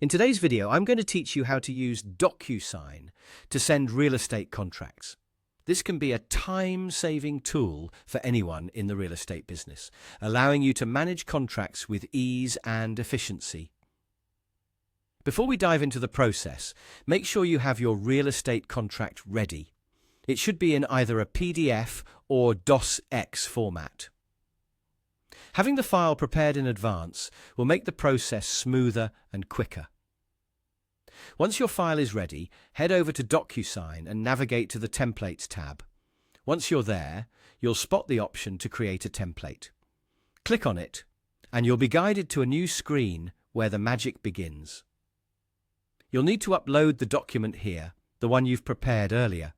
In today's video, I'm going to teach you how to use DocuSign to send real estate contracts. This can be a time-saving tool for anyone in the real estate business, allowing you to manage contracts with ease and efficiency. Before we dive into the process, make sure you have your real estate contract ready. It should be in either a PDF or DOS-X format. Having the file prepared in advance will make the process smoother and quicker. Once your file is ready, head over to DocuSign and navigate to the Templates tab. Once you're there, you'll spot the option to create a template. Click on it, and you'll be guided to a new screen where the magic begins. You'll need to upload the document here, the one you've prepared earlier.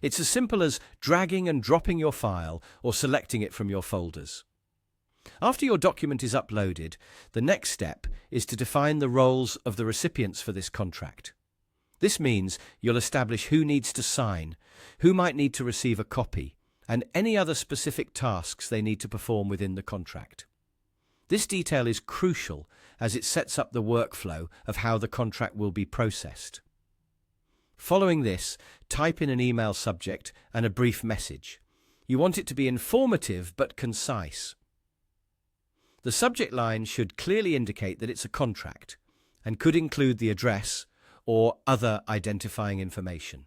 It's as simple as dragging and dropping your file or selecting it from your folders. After your document is uploaded, the next step is to define the roles of the recipients for this contract. This means you'll establish who needs to sign, who might need to receive a copy, and any other specific tasks they need to perform within the contract. This detail is crucial as it sets up the workflow of how the contract will be processed. Following this, type in an email subject and a brief message. You want it to be informative but concise. The subject line should clearly indicate that it's a contract and could include the address or other identifying information.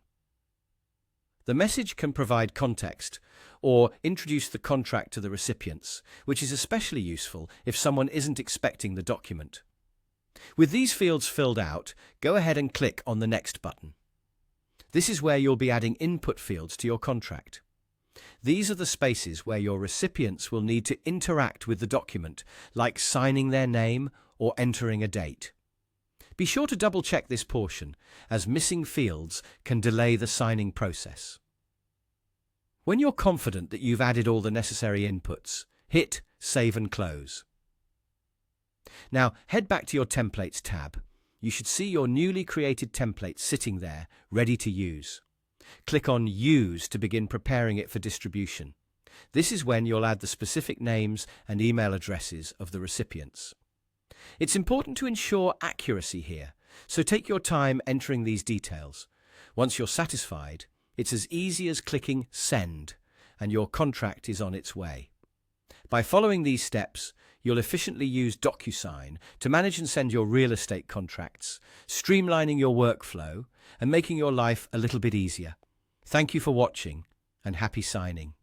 The message can provide context or introduce the contract to the recipients, which is especially useful if someone isn't expecting the document. With these fields filled out, go ahead and click on the Next button. This is where you'll be adding input fields to your contract. These are the spaces where your recipients will need to interact with the document, like signing their name or entering a date. Be sure to double-check this portion, as missing fields can delay the signing process. When you're confident that you've added all the necessary inputs, hit Save and Close. Now, head back to your Templates tab. You should see your newly created template sitting there, ready to use. Click on Use to begin preparing it for distribution. This is when you'll add the specific names and email addresses of the recipients. It's important to ensure accuracy here, so take your time entering these details. Once you're satisfied, it's as easy as clicking Send, and your contract is on its way. By following these steps, you'll efficiently use DocuSign to manage and send your real estate contracts, streamlining your workflow and making your life a little bit easier. Thank you for watching, and happy signing.